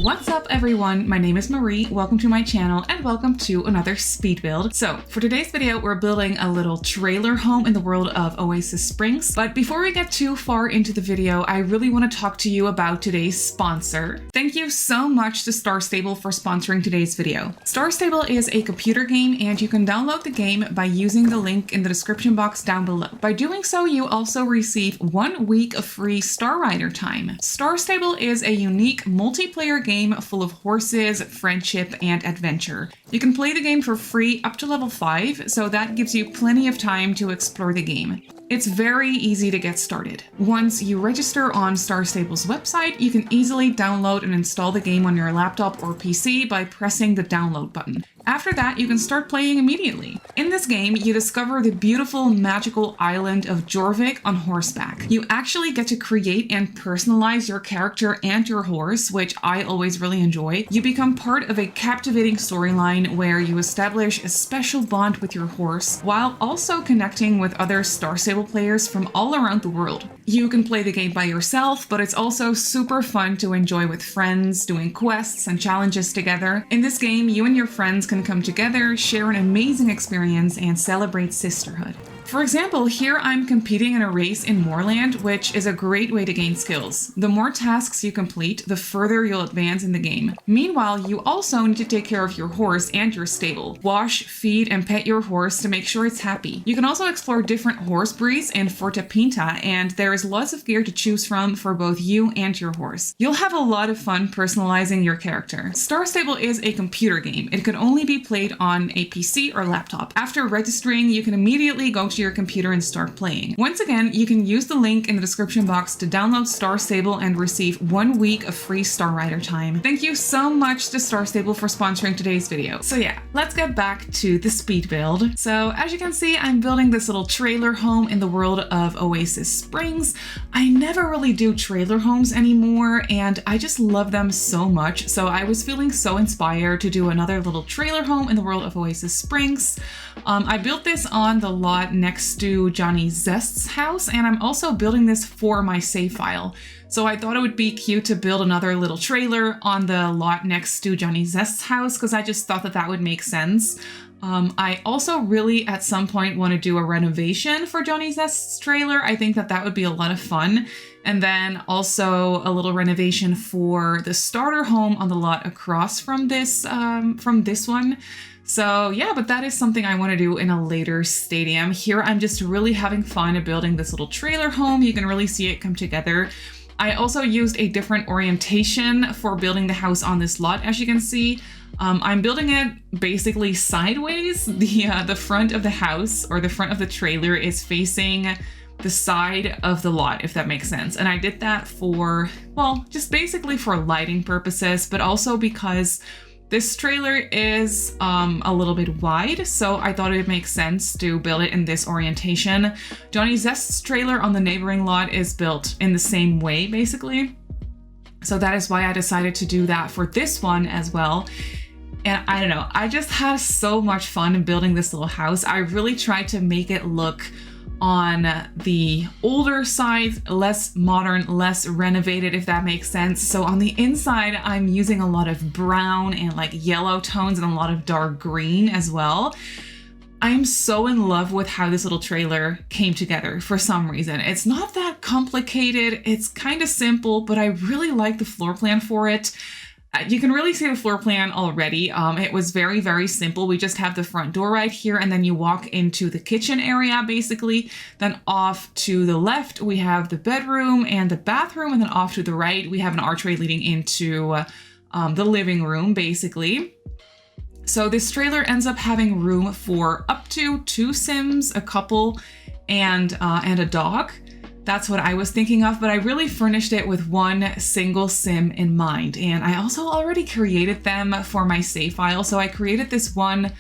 What's up everyone, my name is Marie, welcome to my channel and welcome to another speed build. So for today's video, we're building a little trailer home in the world of Oasis Springs. But before we get too far into the video, I really want to talk to you about today's sponsor. Thank you so much to Star Stable for sponsoring today's video. Star Stable is a computer game and you can download the game by using the link in the description box down below. By doing so, you also receive 1 week of free Star Rider time. Star Stable is a unique multiplayer game full of horses, friendship, and adventure. You can play the game for free up to level 5, so that gives you plenty of time to explore the game. It's very easy to get started. Once you register on Star Stable's website, you can easily download and install the game on your laptop or PC by pressing the download button. After that, you can start playing immediately. In this game, you discover the beautiful magical island of Jorvik on horseback. You actually get to create and personalize your character and your horse, which I always really enjoy. You become part of a captivating storyline where you establish a special bond with your horse, while also connecting with other Star Stable players from all around the world. You can play the game by yourself, but it's also super fun to enjoy with friends, doing quests and challenges together. In this game, you and your friends can come together, share an amazing experience, and celebrate sisterhood. For example, here I'm competing in a race in Moorland, which is a great way to gain skills. The more tasks you complete, the further you'll advance in the game. Meanwhile, you also need to take care of your horse and your stable. Wash, feed, and pet your horse to make sure it's happy. You can also explore different horse breeds in Forte Pinta, and there is lots of gear to choose from for both you and your horse. You'll have a lot of fun personalizing your character. Star Stable is a computer game. It can only be played on a PC or laptop. After registering, you can immediately go to your computer and start playing. Once again, you can use the link in the description box to download Star Stable and receive 1 week of free Star Rider time. Thank you so much to Star Stable for sponsoring today's video. So yeah, let's get back to the speed build. So as you can see, I'm building this little trailer home in the world of Oasis Springs. I never really do trailer homes anymore, and I just love them so much. So I was feeling so inspired to do another little trailer home in the world of Oasis Springs. I built this on the lot next to Johnny Zest's house, and I'm also building this for my save file. So I thought it would be cute to build another little trailer on the lot next to Johnny Zest's house, because I just thought that that would make sense. I also really at some point want to do a renovation for Johnny Zest's trailer. I think that that would be a lot of fun. And then also a little renovation for the starter home on the lot across from this one. So yeah, but that is something I want to do in a later stadium. Here I'm just really having fun building this little trailer home. You can really see it come together. I also used a different orientation for building the house on this lot, as you can see. I'm building it basically sideways. The front of the house, or the front of the trailer, is facing the side of the lot, if that makes sense. And I did that for, well, just basically for lighting purposes, but also because this trailer is a little bit wide, so I thought it would make sense to build it in this orientation. Johnny Zest's trailer on the neighboring lot is built in the same way, basically. So that is why I decided to do that for this one as well. And I don't know, I just had so much fun building this little house. I really tried to make it look on the older side, less modern, less renovated, if that makes sense. So on the inside, I'm using a lot of brown and like yellow tones and a lot of dark green as well. I am so in love with how this little trailer came together for some reason. It's not that complicated, it's kind of simple, but I really like the floor plan for it. You can really see the floor plan already. It was very, very simple. We just have the front door right here, and then you walk into the kitchen area, basically. Then off to the left, we have the bedroom and the bathroom, and then off to the right, we have an archway leading into the living room, basically. So this trailer ends up having room for up to 2 Sims, a couple, and a dog. That's what I was thinking of, but I really furnished it with 1 single sim in mind. And I also already created them for my save file. So I created this one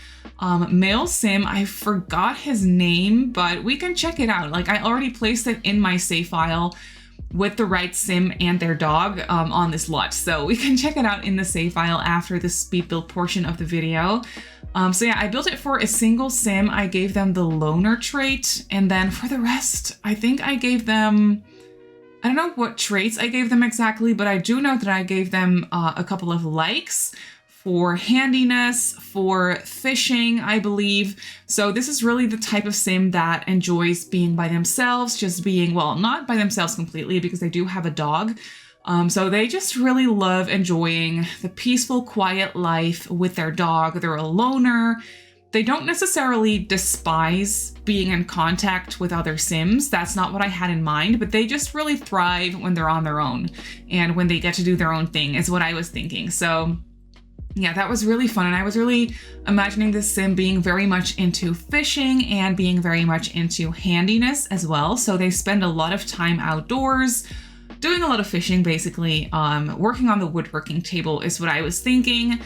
male sim. I forgot his name, but we can check it out. Like, I already placed it in my save file. with the right sim and their dog on this lot. So we can check it out in the save file after the speed build portion of the video. So yeah, I built it for a single sim. I gave them the loner trait, and then for the rest, I think I gave them, I don't know what traits I gave them exactly, but I do know that I gave them a couple of likes for handiness, for fishing, I believe. So this is really the type of sim that enjoys being by themselves, just being, well, not by themselves completely because they do have a dog. So they just really love enjoying the peaceful, quiet life with their dog. They're a loner. They don't necessarily despise being in contact with other Sims. That's not what I had in mind, but they just really thrive when they're on their own and when they get to do their own thing is what I was thinking. So yeah, that was really fun. And I was really imagining this sim being very much into fishing and being very much into handiness as well. So they spend a lot of time outdoors, doing a lot of fishing, basically. Working on the woodworking table is what I was thinking.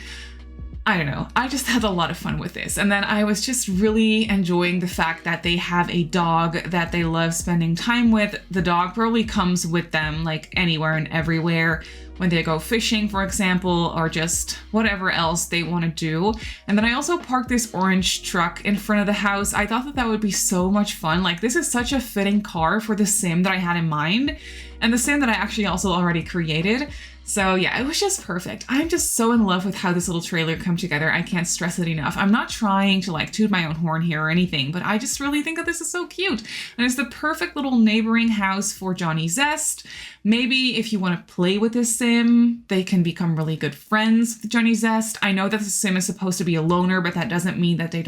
I don't know. I just had a lot of fun with this. And then I was just really enjoying the fact that they have a dog that they love spending time with. The dog probably comes with them like anywhere and everywhere when they go fishing, for example, or just whatever else they want to do. And then I also parked this orange truck in front of the house. I thought that that would be so much fun. Like, this is such a fitting car for the sim that I had in mind and the sim that I actually also already created. So yeah, it was just perfect. I'm just so in love with how this little trailer come together. I can't stress it enough. I'm not trying to like toot my own horn here or anything, but I just really think that this is so cute. And it's the perfect little neighboring house for Johnny Zest. Maybe if you want to play with this sim, they can become really good friends with Johnny Zest. I know that the sim is supposed to be a loner, but that doesn't mean that they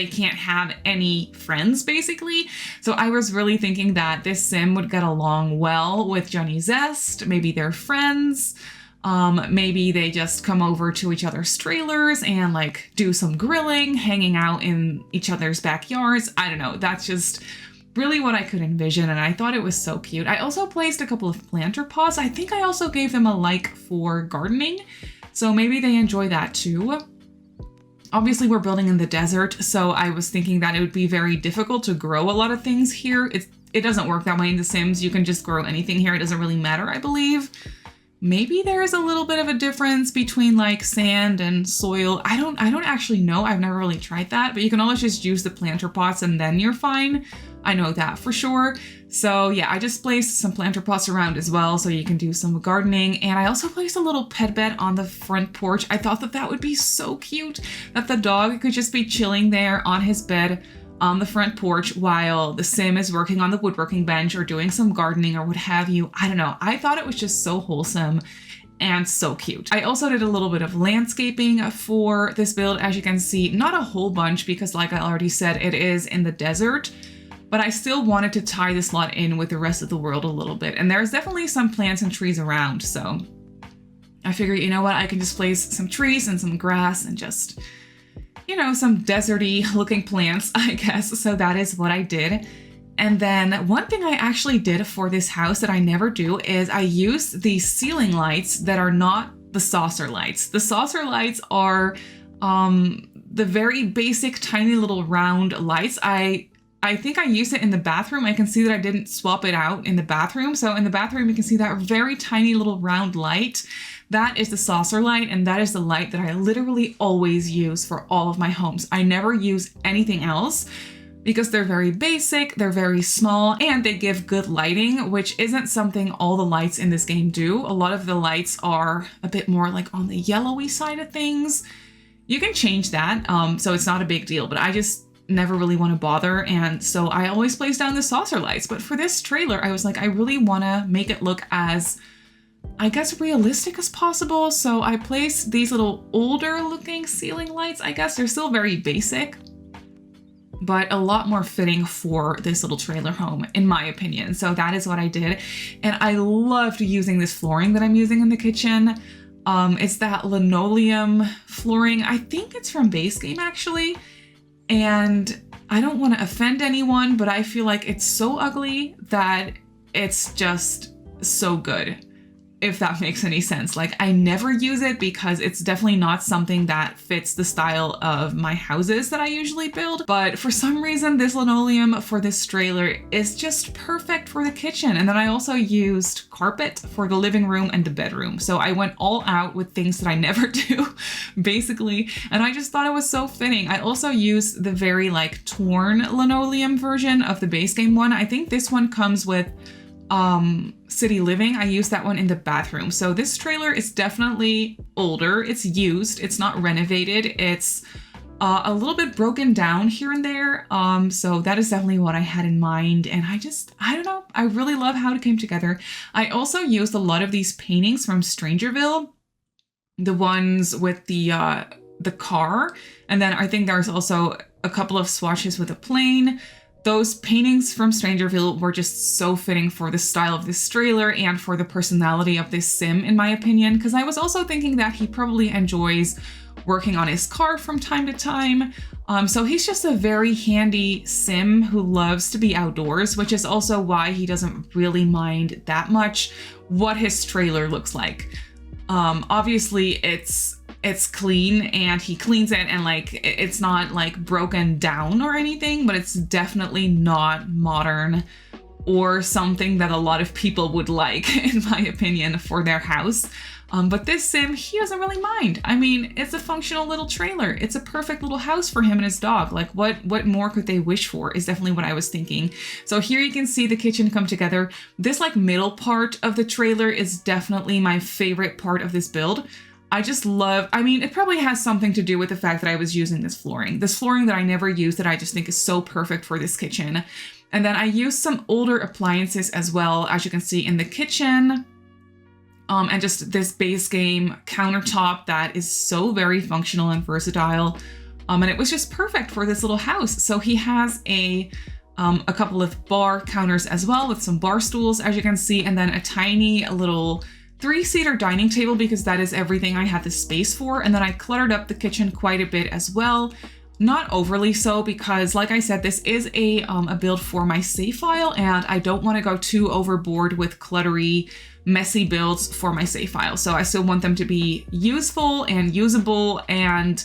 can't have any friends, basically. So I was really thinking that this sim would get along well with Johnny Zest. Maybe they're friends. Maybe they just come over to each other's trailers and like do some grilling, hanging out in each other's backyards. I don't know. That's just really what I could envision. And I thought it was so cute. I also placed a couple of planter pots. I think I also gave them a like for gardening. So maybe they enjoy that too. Obviously, we're building in the desert, so I was thinking that it would be very difficult to grow a lot of things here. It doesn't work that way in The Sims. You can just grow anything here. It doesn't really matter, I believe. Maybe there is a little bit of a difference between like sand and soil. I don't actually know. I've never really tried that, but you can always just use the planter pots and then you're fine. I know that for sure. So yeah, I just placed some planter pots around as well so you can do some gardening. And I also placed a little pet bed on the front porch. I thought that that would be so cute that the dog could just be chilling there on his bed on the front porch while the sim is working on the woodworking bench or doing some gardening or what have you. I don't know. I thought it was just so wholesome and so cute. I also did a little bit of landscaping for this build. As you can see, not a whole bunch because like I already said, it is in the desert, but I still wanted to tie this lot in with the rest of the world a little bit. And there's definitely some plants and trees around. So I figured, you know what, I can just place some trees and some grass and just, you know, some deserty looking plants, I guess. So that is what I did. And then one thing I actually did for this house that I never do is I used these ceiling lights that are not the saucer lights. The saucer lights are the very basic tiny little round lights. I think I used it in the bathroom. I can see that I didn't swap it out in the bathroom. So in the bathroom, you can see that very tiny little round light. That is the saucer light, and that is the light that I literally always use for all of my homes. I never use anything else because they're very basic, they're very small, and they give good lighting, which isn't something all the lights in this game do. A lot of the lights are a bit more like on the yellowy side of things. You can change that, so it's not a big deal, but I just never really want to bother, and so I always place down the saucer lights. But for this trailer, I was like, I really want to make it look as, I guess, realistic as possible. So I placed these little older looking ceiling lights. I guess they're still very basic, but a lot more fitting for this little trailer home, in my opinion. So that is what I did. And I loved using this flooring that I'm using in the kitchen. It's that linoleum flooring. I think it's from Base Game, actually. And I don't want to offend anyone, but I feel like it's so ugly that it's just so good. if that makes any sense. Like, I never use it because it's definitely not something that fits the style of my houses that I usually build. But for some reason, this linoleum for this trailer is just perfect for the kitchen. And then I also used carpet for the living room and the bedroom. So I went all out with things that I never do, basically. And I just thought it was so fitting. I also used the very like torn linoleum version of the base game one. I think this one comes with City Living. I used that one in the bathroom. So this trailer is definitely older. It's used. It's not renovated. It's a little bit broken down here and there. So that is definitely what I had in mind. And I don't know. I really love how it came together. I also used a lot of these paintings from Strangerville, the ones with the car. And then I think there's also a couple of swatches with a plane. Those paintings from Strangerville were just so fitting for the style of this trailer and for the personality of this sim, in my opinion, because I was also thinking that he probably enjoys working on his car from time to time. So he's just a very handy sim who loves to be outdoors, which is also why he doesn't really mind that much what his trailer looks like. Obviously it's clean and he cleans it, and like it's not like broken down or anything, but it's definitely not modern or something that a lot of people would like, in my opinion, for their house. But this sim, he doesn't really mind. I mean, it's a functional little trailer. It's a perfect little house for him and his dog. Like what more could they wish for is definitely what I was thinking. So here you can see the kitchen come together. This like middle part of the trailer is definitely my favorite part of this build. I just love, I mean, it probably has something to do with the fact that I was using this flooring that I never use, that I just think is so perfect for this kitchen. And then I used some older appliances as well, as you can see in the kitchen. And just this base game countertop that is so very functional and versatile. And it was just perfect for this little house. So he has a couple of bar counters as well with some bar stools, as you can see, and then a tiny little 3-seater dining table because that is everything I had the space for. And then I cluttered up the kitchen quite a bit as well. Not overly so because, like I said, this is a build for my save file, and I don't want to go too overboard with cluttery, messy builds for my save file. So I still want them to be useful and usable and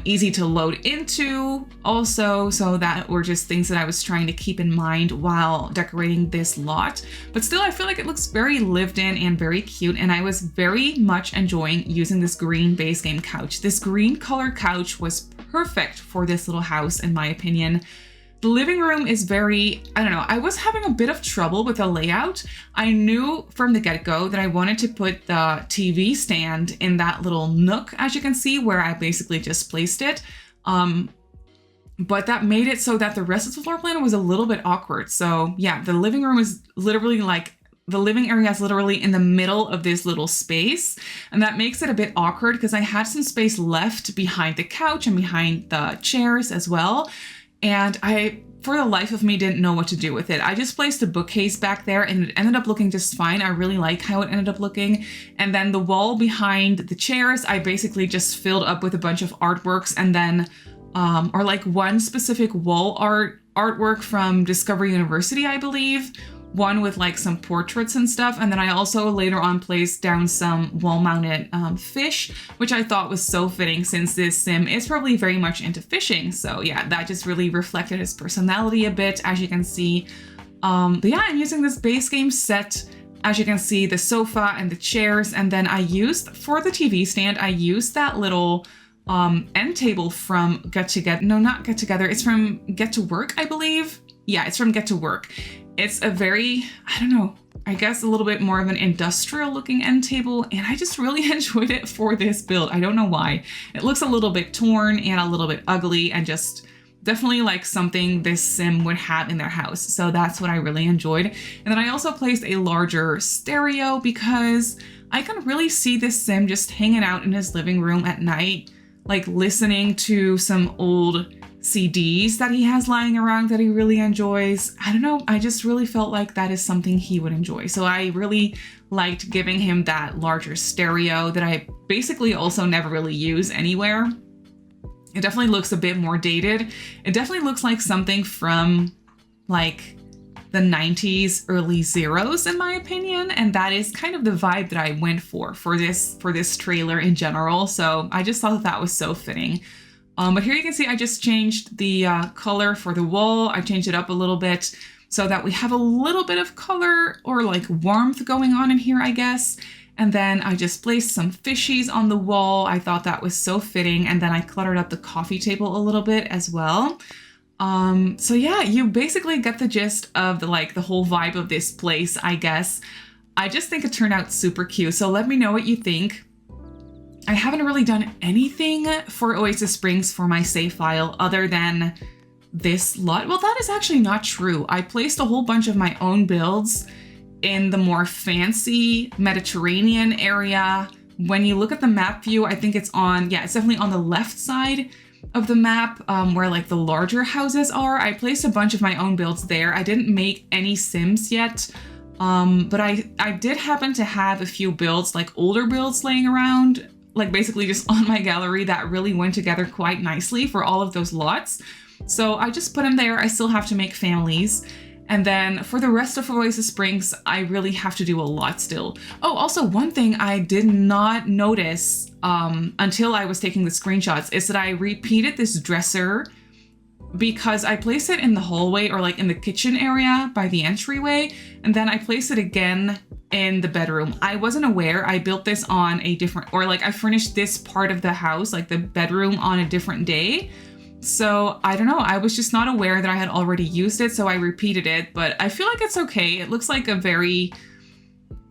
easy to load into also. So that were just things that I was trying to keep in mind while decorating this lot. But still, I feel like it looks very lived in and very cute. And I was very much enjoying using this green base game couch. This green color couch was perfect for this little house, in my opinion. The living room is very, I don't know, I was having a bit of trouble with the layout. I knew from the get-go that I wanted to put the TV stand in that little nook, as you can see, where I basically just placed it. But that made it so that the rest of the floor plan was a little bit awkward. So yeah, the living room is literally like, the living area is literally in the middle of this little space. And that makes it a bit awkward because I had some space left behind the couch and behind the chairs as well. And I, for the life of me, didn't know what to do with it. I just placed a bookcase back there and it ended up looking just fine. I really like how it ended up looking. And then the wall behind the chairs, I basically just filled up with a bunch of artworks, and then, or like one specific wall artwork from Discovery University, I believe. One with like some portraits and stuff. And then I also later on placed down some wall-mounted fish, which I thought was so fitting since this sim is probably very much into fishing. So yeah, that just really reflected his personality a bit, as you can see. But yeah, I'm using this base game set. As you can see, the sofa and the chairs. And then I used, for the TV stand, I used that little end table from Get Together. No, not Get Together. It's from Get to Work, I believe. Yeah, it's from Get to Work. It's a very, I don't know, I guess a little bit more of an industrial looking end table, and I just really enjoyed it for this build. I don't know why. It looks a little bit torn and a little bit ugly, and just definitely like something this sim would have in their house. So that's what I really enjoyed. And then I also placed a larger stereo because I can really see this sim just hanging out in his living room at night, like listening to some old CDs that he has lying around that he really enjoys. I don't know, I just really felt like that is something he would enjoy. So I really liked giving him that larger stereo that I basically also never really use anywhere. It definitely looks a bit more dated. It definitely looks like something from like the 90s, early zeros in my opinion. And that is kind of the vibe that I went for this trailer in general. So I just thought that that was so fitting. But here you can see I just changed the color for the wall. I changed it up a little bit so that we have a little bit of color or like warmth going on in here, I guess. And then I just placed some fishies on the wall. I thought that was so fitting. And then I cluttered up the coffee table a little bit as well. So yeah, you basically get the gist of the whole vibe of this place, I guess. I just think it turned out super cute. So let me know what you think. I haven't really done anything for Oasis Springs for my save file other than this lot. Well, that is actually not true. I placed a whole bunch of my own builds in the more fancy Mediterranean area. When you look at the map view, I think it's definitely on the left side of the map where like the larger houses are. I placed a bunch of my own builds there. I didn't make any Sims yet, but I did happen to have a few builds, like older builds laying around, like basically just on my gallery that really went together quite nicely for all of those lots. So I just put them there. I still have to make families. And then for the rest of Oasis Springs, I really have to do a lot still. Oh, also one thing I did not notice until I was taking the screenshots is that I repeated this dresser because I placed it in the hallway or like in the kitchen area by the entryway. And then I placed it again in the bedroom. I wasn't aware I built this on a different, or like I furnished this part of the house, like the bedroom, on a different day. So I don't know, I was just not aware that I had already used it, so I repeated it, but I feel like it's okay. It looks like a very,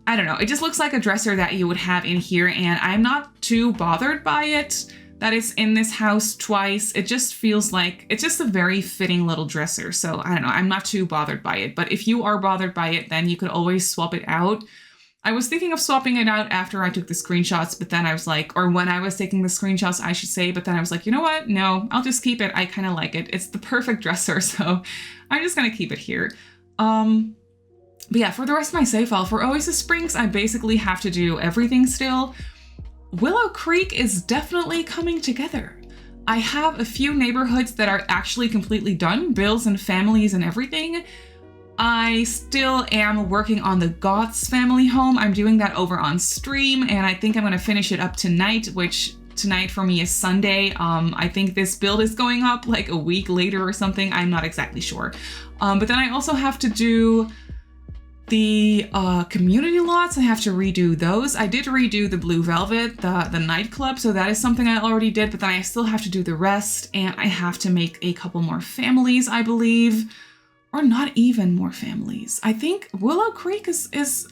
I don't know, it just looks like a dresser that you would have in here, and I'm not too bothered by it that it's in this house twice. It just feels like it's just a very fitting little dresser. So I don't know, I'm not too bothered by it, but if you are bothered by it, then you could always swap it out. I was thinking of swapping it out after I took the screenshots, but then I was like, or when I was taking the screenshots, I should say, but then I was like, you know what? No, I'll just keep it. I kind of like it. It's the perfect dresser, so I'm just gonna keep it here. But yeah, for the rest of my save file, for Oasis Springs, I basically have to do everything still. Willow Creek is definitely coming together. I have a few neighborhoods that are actually completely done, builds and families and everything. I still am working on the Goths family home. I'm doing that over on stream, and I think I'm gonna finish it up tonight, which tonight for me is Sunday. I think this build is going up like a week later or something. I'm not exactly sure. But then I also have to do the community lots. I have to redo those. I did redo the Blue Velvet, the nightclub, so that is something I already did, but then I still have to do the rest, and I have to make a couple more families, I believe. Or not even more families. I think Willow Creek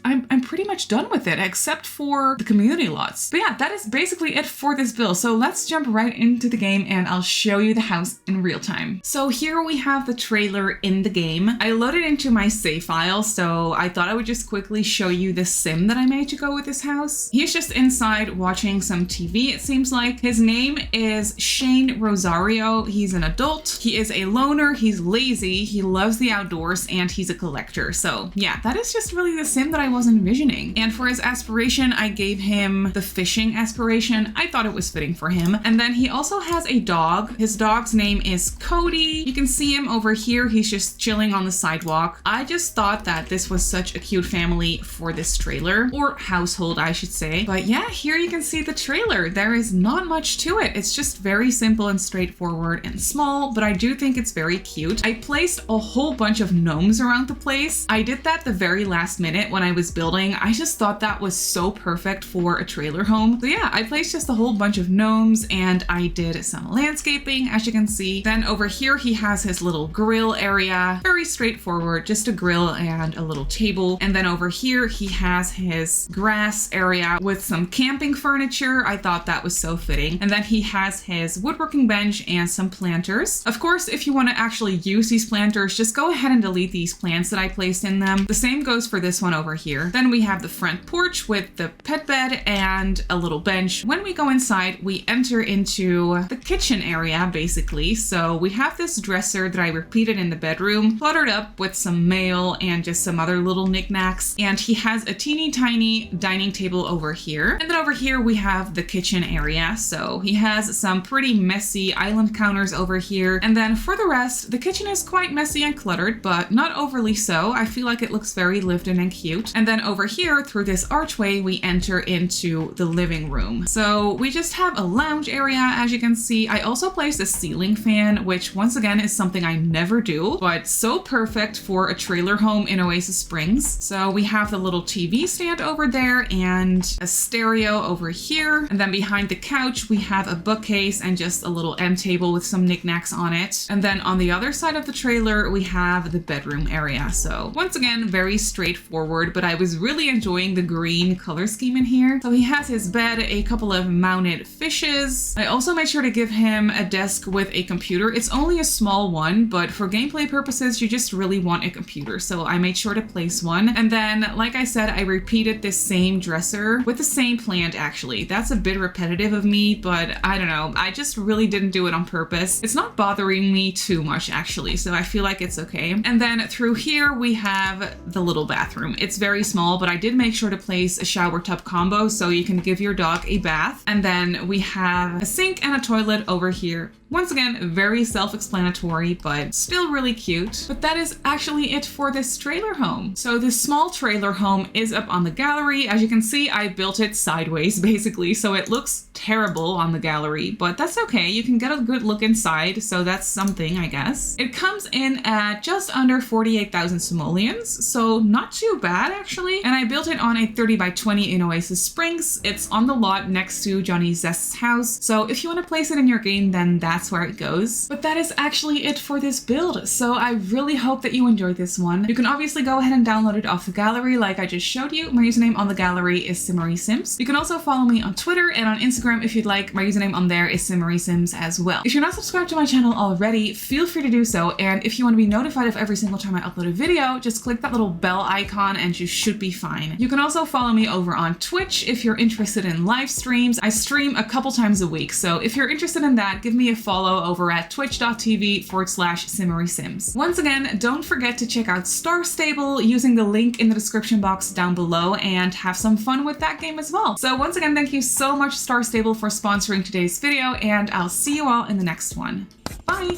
I'm pretty much done with it, except for the community lots. But yeah, that is basically it for this build. So let's jump right into the game and I'll show you the house in real time. So here we have the trailer in the game. I loaded into my save file, so I thought I would just quickly show you the sim that I made to go with this house. He's just inside watching some TV, it seems like. His name is Shane Rosario. He's an adult. He is a loner. He's lazy. He loves the outdoors, and he's a collector. So yeah, that is just really the sim that I was envisioning. And for his aspiration, I gave him the fishing aspiration. I thought it was fitting for him. And then he also has a dog. His dog's name is Cody. You can see him over here. He's just chilling on the sidewalk. I just thought that this was such a cute family for this trailer, or household, I should say. But yeah, here you can see the trailer. There is not much to it. It's just very simple and straightforward and small, but I do think it's very cute. I placed a whole bunch of gnomes around the place. I did that the very last minute when I was building. I just thought that was so perfect for a trailer home. So yeah, I placed just a whole bunch of gnomes, and I did some landscaping, as you can see. Then over here, he has his little grill area. Very straightforward, just a grill and a little table. And then over here, he has his grass area with some camping furniture. I thought that was so fitting. And then he has his woodworking bench and some planters. Of course, if you want to actually use these planters, just go ahead and delete these plants that I placed in them. The same goes for this one over here. Then we have the front porch with the pet bed and a little bench. When we go inside, we enter into the kitchen area, basically. So we have this dresser that I repeated in the bedroom, cluttered up with some mail and just some other little knickknacks. And he has a teeny tiny dining table over here. And then over here, we have the kitchen area. So he has some pretty messy island counters over here. And then for the rest, the kitchen is quite messy and cluttered. cluttered, but not overly so. I feel like it looks very lived in and cute. And then over here, through this archway, we enter into the living room. So we just have a lounge area, as you can see. I also placed a ceiling fan, which once again is something I never do, but so perfect for a trailer home in Oasis Springs. So we have the little TV stand over there and a stereo over here. And then behind the couch, we have a bookcase and just a little end table with some knickknacks on it. And then on the other side of the trailer, we have the bedroom area. So once again, very straightforward, but I was really enjoying the green color scheme in here. So he has his bed, a couple of mounted fishes. I also made sure to give him a desk with a computer. It's only a small one, but for gameplay purposes, you just really want a computer. So I made sure to place one. And then, like I said, I repeated this same dresser with the same plant actually. That's a bit repetitive of me, but I don't know. I just really didn't do it on purpose. It's not bothering me too much actually, so I feel like it's okay. And then through here, we have the little bathroom. It's very small, but I did make sure to place a shower tub combo so you can give your dog a bath. And then we have a sink and a toilet over here. Once again, very self-explanatory, but still really cute. But that is actually it for this trailer home. So this small trailer home is up on the gallery. As you can see, I built it sideways basically, so it looks terrible on the gallery, but that's okay. You can get a good look inside, so that's something, I guess. It comes in at just under 48,000 simoleons, so not too bad actually. And I built it on a 30 by 20 in Oasis Springs. It's on the lot next to Johnny Zest's house, so if you want to place it in your game, then that's where it goes. But that is actually it for this build, so I really hope that you enjoyed this one. You can obviously go ahead and download it off the gallery like I just showed you. My username on the gallery is Simmary Sims. You can also follow me on Twitter and on Instagram if you'd like. My username on there is Simmary Sims as well. If you're not subscribed to my channel already, feel free to do so, and if you want to be notified of every single time I upload a video, just click that little bell icon and you should be fine. You can also follow me over on Twitch if you're interested in live streams. I stream a couple times a week, so if you're interested in that, give me a follow over at twitch.tv/SimmarySims. Once again, don't forget to check out Star Stable using the link in the description box down below and have some fun with that game as well. So once again, thank you so much Star Stable for sponsoring today's video, and I'll see you all in the next one. Bye!